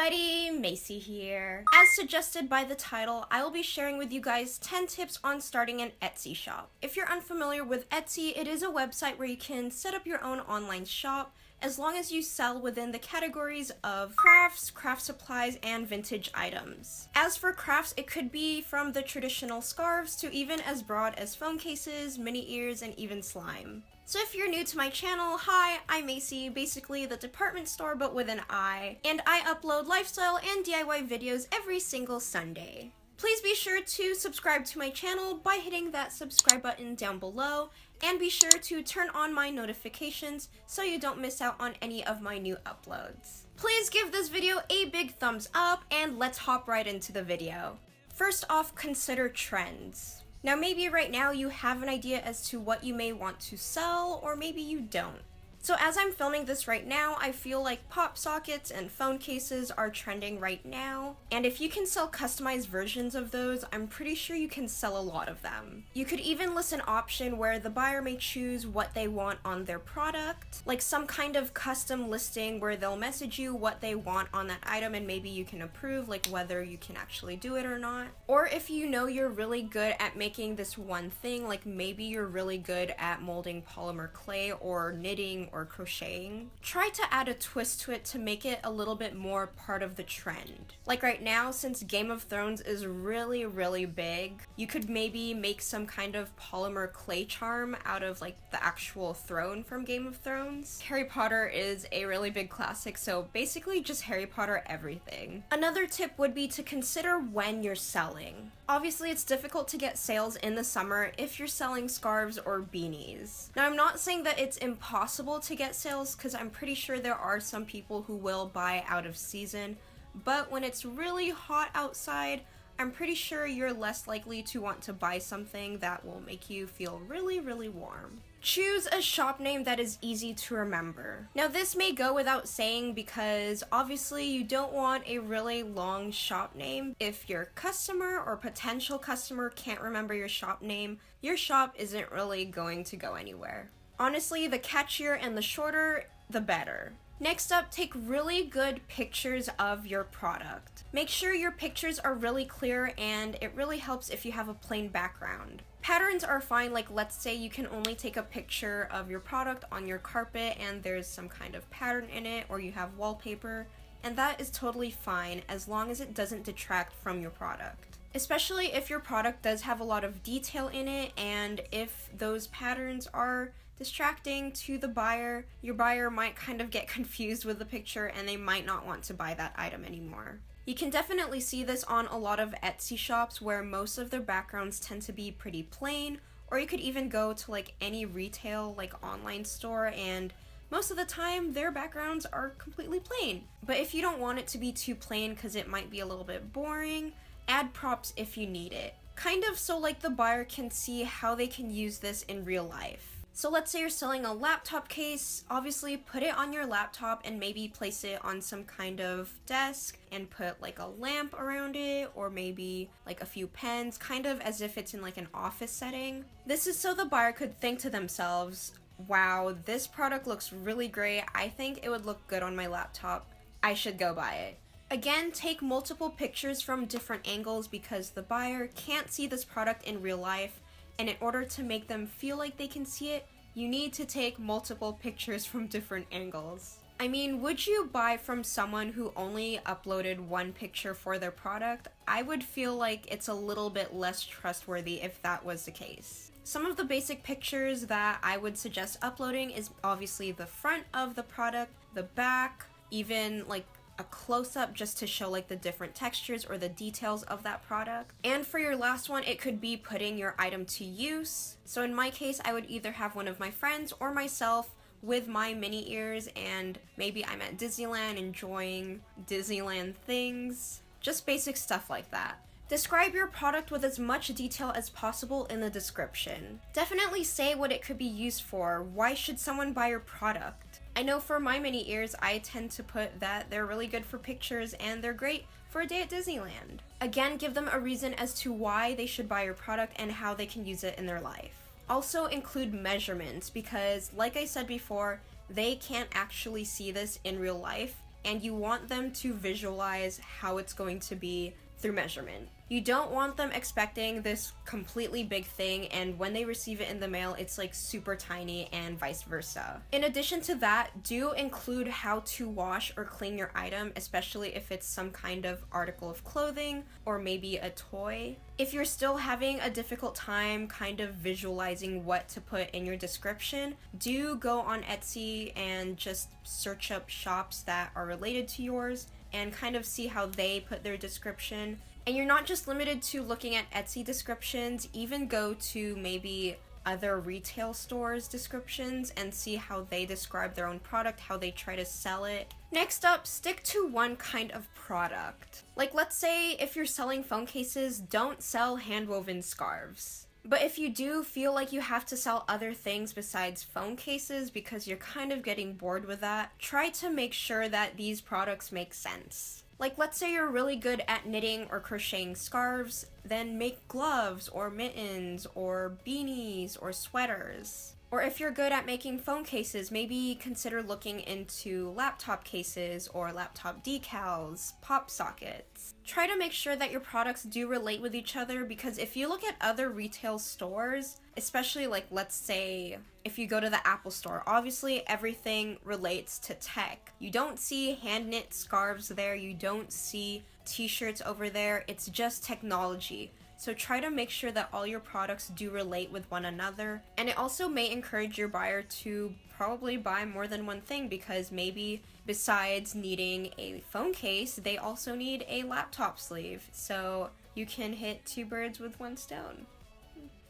everybody, Maci here. As suggested by the title, I will be sharing with you guys 10 tips on starting an Etsy shop. If you're unfamiliar with Etsy, it is a website where you can set up your own online shop as long as you sell within the categories of crafts, craft supplies, and vintage items. As for crafts, it could be from the traditional scarves to even as broad as phone cases, mini ears, and even slime. So if you're new to my channel, hi, I'm Maci, basically the department store but with an I, and I upload lifestyle and DIY videos every single Sunday. Please be sure to subscribe to my channel by hitting that subscribe button down below, and be sure to turn on my notifications so you don't miss out on any of my new uploads. Please give this video a big thumbs up, and let's hop right into the video. First off, consider trends. Now maybe right now you have an idea as to what you may want to sell, or maybe you don't. So as I'm filming this right now, I feel like pop sockets and phone cases are trending right now, and if you can sell customized versions of those, I'm pretty sure you can sell a lot of them. You could even list an option where the buyer may choose what they want on their product, like some kind of custom listing where they'll message you what they want on that item and maybe you can approve, like whether you can actually do it or not. Or if you know you're really good at making this one thing, like maybe you're really good at molding polymer clay or knitting or crocheting, try to add a twist to it to make it a little bit more part of the trend. Like right now, since Game of Thrones is really big, you could maybe make some kind of polymer clay charm out of like the actual throne from Game of Thrones. Harry Potter is a really big classic, so basically just Harry Potter everything. Another tip would be to consider when you're selling. Obviously, it's difficult to get sales in the summer if you're selling scarves or beanies. Now, I'm not saying that it's impossible to get sales, because I'm pretty sure there are some people who will buy out of season, but when it's really hot outside, I'm pretty sure you're less likely to want to buy something that will make you feel really warm. Choose a shop name that is easy to remember. Now this may go without saying because obviously you don't want a really long shop name. If your customer or potential customer can't remember your shop name, your shop isn't really going to go anywhere. Honestly, the catchier and the shorter, the better. Next up, take really good pictures of your product. Make sure your pictures are really clear, and it really helps if you have a plain background. Patterns are fine, like let's say you can only take a picture of your product on your carpet and there's some kind of pattern in it, or you have wallpaper, and that is totally fine as long as it doesn't detract from your product. Especially if your product does have a lot of detail in it, and if those patterns are distracting to the buyer, your buyer might kind of get confused with the picture and they might not want to buy that item anymore. You can definitely see this on a lot of Etsy shops where most of their backgrounds tend to be pretty plain, or you could even go to like any retail like online store and most of the time their backgrounds are completely plain. But if you don't want it to be too plain because it might be a little bit boring, add props if you need it. Kind of so like the buyer can see how they can use this in real life. So let's say you're selling a laptop case, obviously put it on your laptop and maybe place it on some kind of desk and put like a lamp around it, or maybe like a few pens, kind of as if it's in like an office setting. This is so the buyer could think to themselves, wow, this product looks really great, I think it would look good on my laptop, I should go buy it. Again, take multiple pictures from different angles because the buyer can't see this product in real life, and in order to make them feel like they can see it, you need to take multiple pictures from different angles. I mean, would you buy from someone who only uploaded one picture for their product? I would feel like it's a little bit less trustworthy if that was the case. Some of the basic pictures that I would suggest uploading is obviously the front of the product, the back, even like a close-up just to show like the different textures or the details of that product. And for your last one, it could be putting your item to use. So in my case, I would either have one of my friends or myself with my mini ears, and maybe I'm at Disneyland enjoying Disneyland things. Just basic stuff like that. Describe your product with as much detail as possible in the description. Definitely say what it could be used for. Why should someone buy your product? I know for my mini ears, I tend to put that they're really good for pictures and they're great for a day at Disneyland. Again, give them a reason as to why they should buy your product and how they can use it in their life. Also include measurements because, like I said before, they can't actually see this in real life, and you want them to visualize how it's going to be through measurement. You don't want them expecting this completely big thing, and when they receive it in the mail, it's like super tiny, and vice versa. In addition to that, do include how to wash or clean your item, especially if it's some kind of article of clothing or maybe a toy. If you're still having a difficult time kind of visualizing what to put in your description, do go on Etsy and just search up shops that are related to yours and kind of see how they put their description. And you're not just limited to looking at Etsy descriptions, even go to maybe other retail stores' descriptions and see how they describe their own product, how they try to sell it. Next up, stick to one kind of product. Like, let's say if you're selling phone cases, don't sell hand-woven scarves. But if you do feel like you have to sell other things besides phone cases because you're kind of getting bored with that, try to make sure that these products make sense. Like, let's say you're really good at knitting or crocheting scarves, then make gloves or mittens or beanies or sweaters. Or if you're good at making phone cases, maybe consider looking into laptop cases or laptop decals, pop sockets. Try to make sure that your products do relate with each other, because if you look at other retail stores, especially like, let's say if you go to the Apple store, obviously everything relates to tech. You don't see hand knit scarves there, you don't see t-shirts over there, it's just technology. So try to make sure that all your products do relate with one another. And it also may encourage your buyer to probably buy more than one thing, because maybe besides needing a phone case, they also need a laptop sleeve. So you can hit two birds with one stone.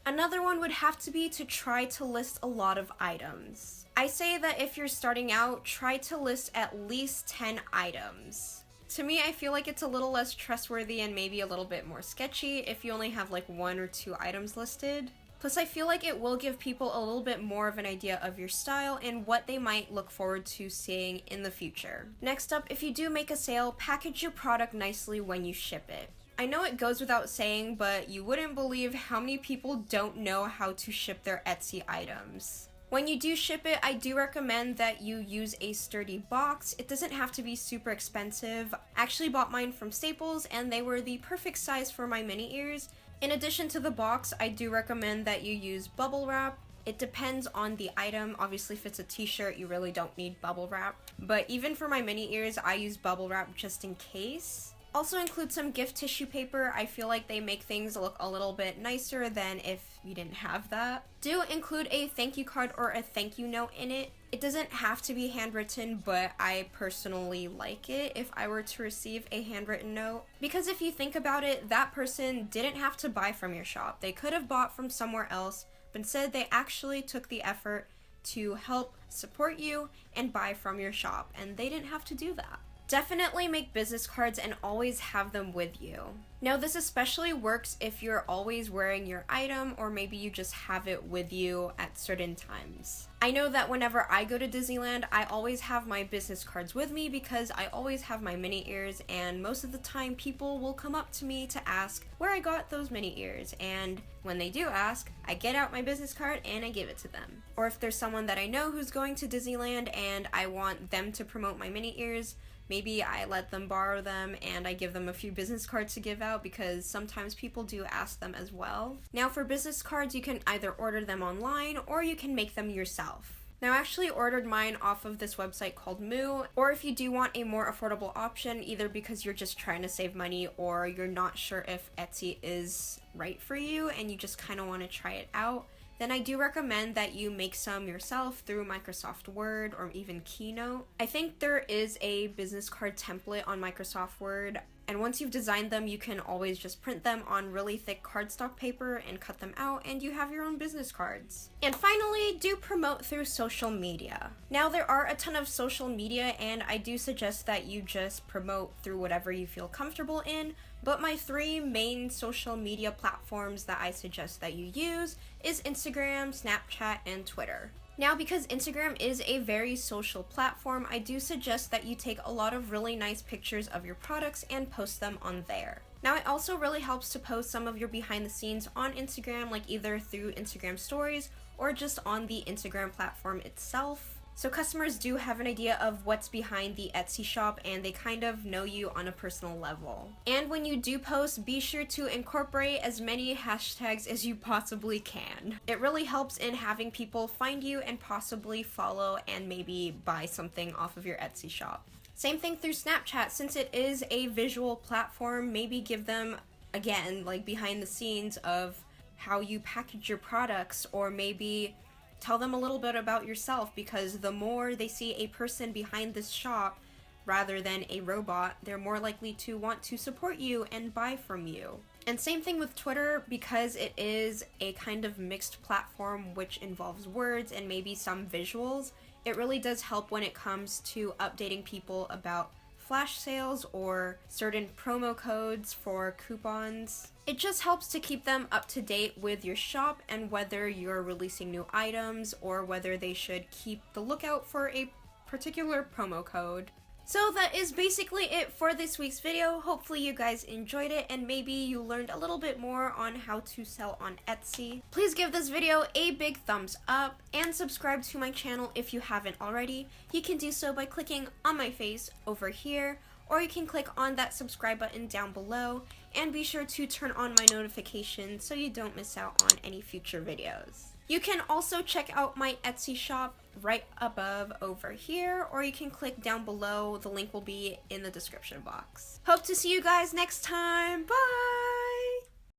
Another one would have to be to try to list a lot of items. I say that if you're starting out, try to list at least 10 items. To me, I feel like it's a little less trustworthy and maybe a little bit more sketchy if you only have like 1 or 2 items listed. Plus, I feel like it will give people a little bit more of an idea of your style and what they might look forward to seeing in the future. Next up, if you do make a sale, package your product nicely when you ship it. I know it goes without saying, but you wouldn't believe how many people don't know how to ship their Etsy items. When you do ship it, I do recommend that you use a sturdy box. It doesn't have to be super expensive. I actually bought mine from Staples and they were the perfect size for my mini ears. In addition to the box, I do recommend that you use bubble wrap. It depends on the item. Obviously, if it's a t-shirt, you really don't need bubble wrap. But even for my mini ears, I use bubble wrap just in case. Also include some gift tissue paper. I feel like they make things look a little bit nicer than if you didn't have that. Do include a thank you card or a thank you note in it. It doesn't have to be handwritten, but I personally like it if I were to receive a handwritten note. Because if you think about it, that person didn't have to buy from your shop. They could have bought from somewhere else, but instead they actually took the effort to help support you and buy from your shop, and they didn't have to do that. Definitely make business cards and always have them with you. Now, this especially works if you're always wearing your item, or maybe you just have it with you at certain times. I know that whenever I go to Disneyland, I always have my business cards with me because I always have my mini ears, and most of the time people will come up to me to ask where I got those mini ears, and when they do ask, I get out my business card and I give it to them. Or if there's someone that I know who's going to Disneyland and I want them to promote my mini ears, maybe I let them borrow them and I give them a few business cards to give out, because sometimes people do ask them as well. Now, for business cards, you can either order them online or you can make them yourself. Now, I actually ordered mine off of this website called Moo, or if you do want a more affordable option, either because you're just trying to save money or you're not sure if Etsy is right for you and you just kind of want to try it out, then I do recommend that you make some yourself through Microsoft Word or even Keynote. I think there is a business card template on Microsoft Word, and once you've designed them, you can always just print them on really thick cardstock paper and cut them out, and you have your own business cards. And finally, do promote through social media. Now, there are a ton of social media, and I do suggest that you just promote through whatever you feel comfortable in, but my 3 main social media platforms that I suggest that you use is Instagram, Snapchat, and Twitter. Now, because Instagram is a very social platform, I do suggest that you take a lot of really nice pictures of your products and post them on there. Now, it also really helps to post some of your behind the scenes on Instagram, like either through Instagram stories or just on the Instagram platform itself. So customers do have an idea of what's behind the Etsy shop and they kind of know you on a personal level. And when you do post, be sure to incorporate as many hashtags as you possibly can. It really helps in having people find you and possibly follow and maybe buy something off of your Etsy shop. Same thing through Snapchat. Since it is a visual platform, maybe give them, again, like behind the scenes of how you package your products, or maybe tell them a little bit about yourself, because the more they see a person behind this shop rather than a robot, they're more likely to want to support you and buy from you. And same thing with Twitter, because it is a kind of mixed platform which involves words and maybe some visuals. It really does help when it comes to updating people about flash sales or certain promo codes for coupons. It just helps to keep them up to date with your shop and whether you're releasing new items or whether they should keep the lookout for a particular promo code. So that is basically it for this week's video. Hopefully you guys enjoyed it and maybe you learned a little bit more on how to sell on Etsy. Please give this video a big thumbs up and subscribe to my channel if you haven't already. You can do so by clicking on my face over here, or you can click on that subscribe button down below, and be sure to turn on my notifications so you don't miss out on any future videos. You can also check out my Etsy shop right above over here, or you can click down below. The link will be in the description box. Hope to see you guys next time. Bye!